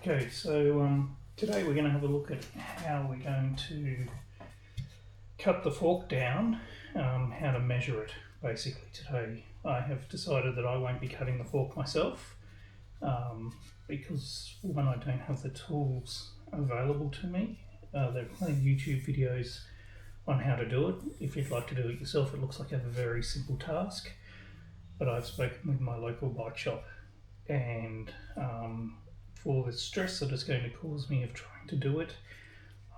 Okay, so today we're going to have a look at how we're going to cut the fork down, how to measure it. Basically today I have decided that I won't be cutting the fork myself because one, I don't have the tools available to me. There are plenty of YouTube videos on how to do it. If you'd like to do it yourself, it looks like a very simple task, but I've spoken with my local bike shop, and for the stress that it's going to cause me of trying to do it,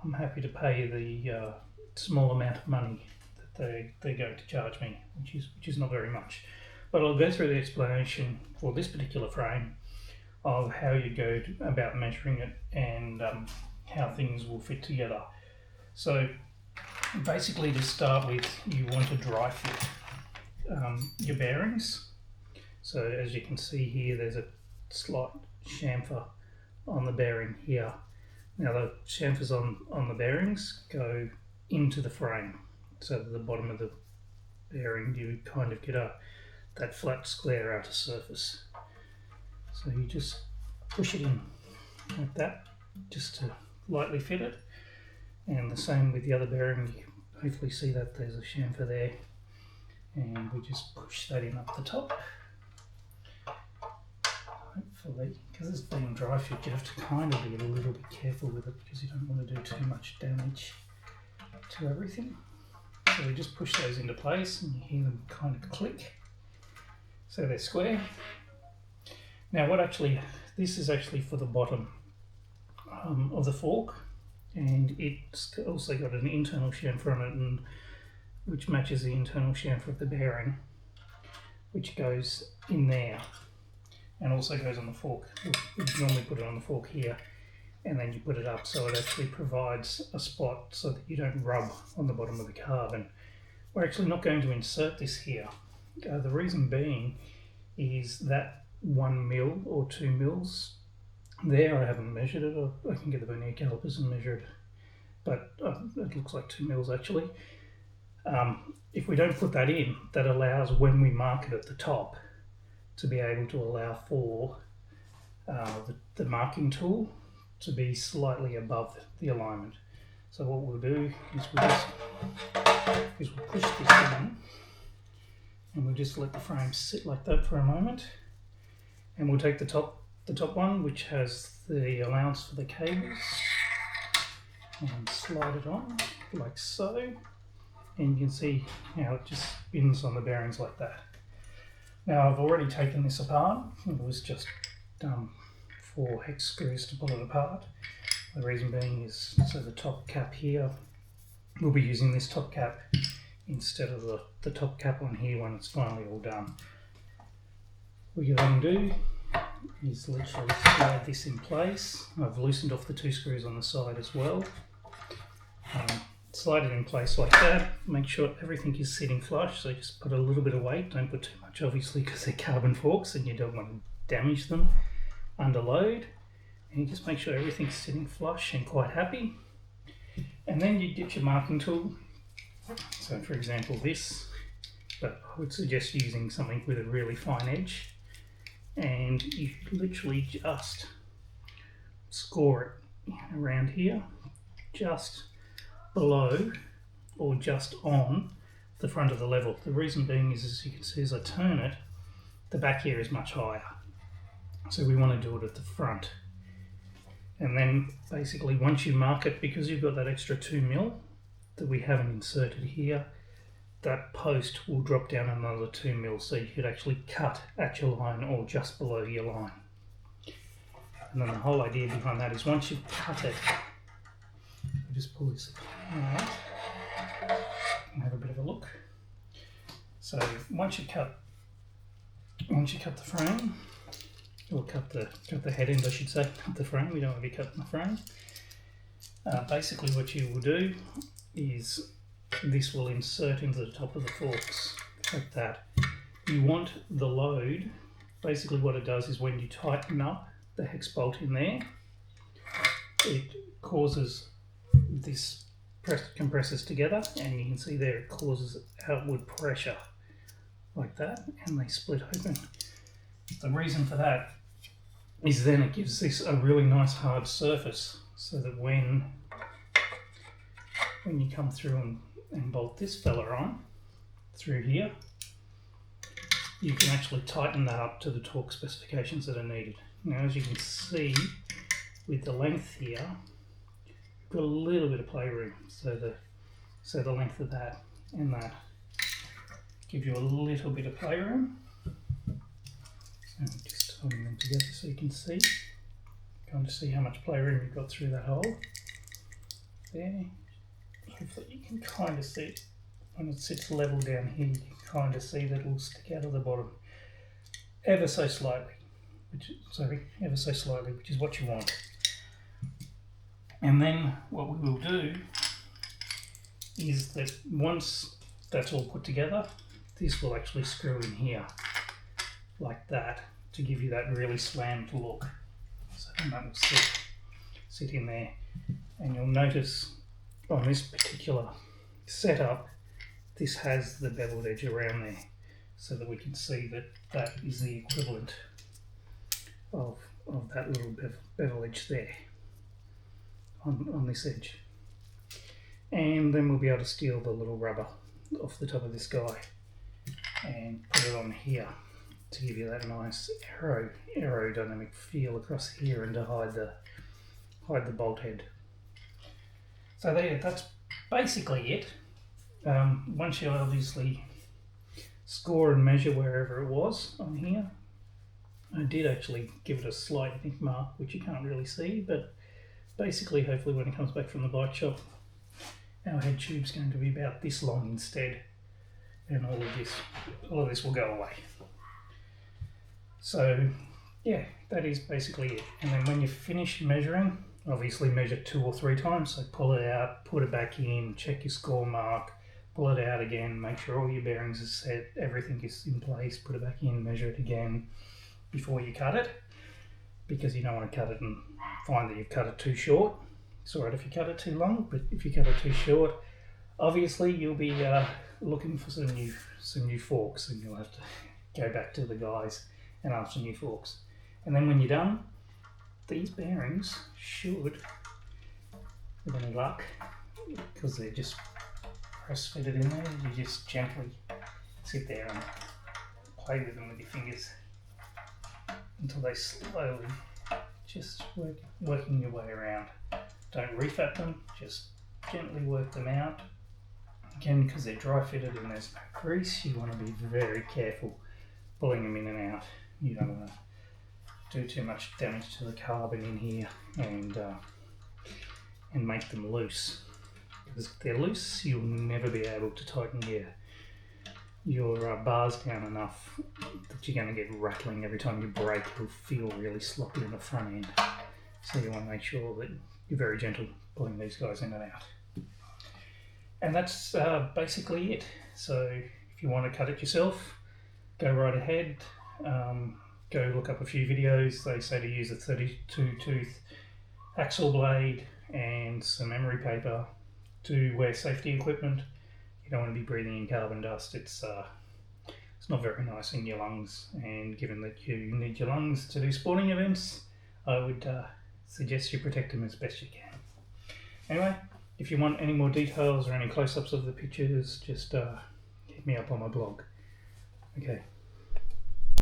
I'm happy to pay the small amount of money that they're going to charge me, which is not very much. But I'll go through the explanation for this particular frame of how you go about measuring it and how things will fit together. So basically, to start with, you want to dry fit your bearings. So as you can see here, there's a slight chamfer on the bearing here. Now the chamfers on the bearings go into the frame, so at the bottom of the bearing you kind of get that flat square outer surface. So you just push it in like that, just to lightly fit it. And the same with the other bearing, you can hopefully see that there's a chamfer there, and we just push that in up the top. Hopefully, because it's being dry fit, you have to kind of be a little bit careful with it because you don't want to do too much damage to everything. So we just push those into place and you hear them kind of click. So they're square. Now this is actually for the bottom of the fork, and it's also got an internal chamfer on it, which matches the internal chamfer of the bearing, which goes in there. And also goes on the fork. We normally put it on the fork here, and then you put it up, so it actually provides a spot so that you don't rub on the bottom of the carb. And we're actually not going to insert this here. The reason being is that 1 mil or 2 mils there, I haven't measured it. I can get the vernier calipers and measure it, but it looks like 2 mils actually. If we don't put that in, that allows, when we mark it at the top, to be able to allow for the marking tool to be slightly above the alignment. So what we'll do is we'll push this in, and we'll just let the frame sit like that for a moment, and we'll take the top one, which has the allowance for the cables, and slide it on like so, and you can see how it just spins on the bearings like that. Now I've already taken this apart. It was just 4 hex screws to pull it apart. The reason being is, so the top cap here, we'll be using this top cap instead of the top cap on here when it's finally all done. What you then do is literally slide this in place. I've loosened off the 2 screws on the side as well. Slide it in place like that, make sure everything is sitting flush, so just put a little bit of weight, don't put too much obviously because they're carbon forks and you don't want to damage them under load, and you just make sure everything's sitting flush and quite happy. And then you get your marking tool, so for example this, but I would suggest using something with a really fine edge, and you literally just score it around here, just below or just on the front of the level. The reason being is, as you can see as I turn it, the back here is much higher, so we want to do it at the front. And then basically once you mark it, because you've got that extra 2 mil that we haven't inserted here, that post will drop down another 2 mil, so you could actually cut at your line or just below your line. And then the whole idea behind that is, once you've cut it, just pull this out and have a bit of a look. So once you cut the frame, or cut the head end, I should say, cut the frame. We don't want to be cutting the frame. Basically, what you will do is this will insert into the top of the forks like that. You want the load. Basically, what it does is when you tighten up the hex bolt in there, it causes this compresses together, and you can see there it causes outward pressure like that, and they split open. The reason for that is then it gives this a really nice hard surface, so that when you come through and bolt this fella on through here, you can actually tighten that up to the torque specifications that are needed. Now, as you can see with the length here, you've got a little bit of playroom, so the length of that and that give you a little bit of playroom. So just tying them together so you can see, kind of see how much playroom you've got through that hole there. Hopefully you can kind of see it when it sits level down here. You can kind of see that it will stick out of the bottom ever so slightly, which is what you want. And then what we will do is that once that's all put together, this will actually screw in here like that to give you that really slammed look. So then that will sit in there, and you'll notice on this particular setup, this has the beveled edge around there, so that we can see that that is the equivalent of that little bevel edge there on this edge. And then we'll be able to steal the little rubber off the top of this guy and put it on here to give you that nice aerodynamic feel across here, and to hide the bolt head. So that's basically it. Once you obviously score and measure wherever it was on here, I did actually give it a slight nick mark, which you can't really see, but basically hopefully when it comes back from the bike shop, our head tube's going to be about this long instead, and all of this will go away. So yeah, that is basically it. And then when you finish measuring, obviously measure 2 or 3 times. So pull it out, put it back in, check your score mark, pull it out again, make sure all your bearings are set, everything is in place, put it back in, measure it again before you cut it, because you don't want to cut it and find that you've cut it too short. It's alright if you cut it too long, but if you cut it too short, obviously you'll be looking for some new forks, and you'll have to go back to the guys and ask for new forks. And then when you're done, these bearings should, with any luck, because they're just press fitted in there, you just gently sit there and play with them with your fingers until they slowly just working your way around. Don't refat them, just gently work them out. Again, because they're dry fitted and there's no grease, you want to be very careful pulling them in and out. You don't want to do too much damage to the carbon in here and make them loose. Because if they're loose, you'll never be able to tighten your bars down enough that you're going to get rattling every time you brake. It'll feel really sloppy in the front end. So you want to make sure that you're very gentle pulling these guys in and out. And that's basically it. So if you want to cut it yourself, go right ahead. Go look up a few videos. They say to use a 32 tooth axle blade and some emery paper to wear safety equipment. You don't want to be breathing in carbon dust. It's not very nice in your lungs, and given that you need your lungs to do sporting events, I would suggest you protect them as best you can. Anyway, if you want any more details or any close-ups of the pictures, just hit me up on my blog. Okay.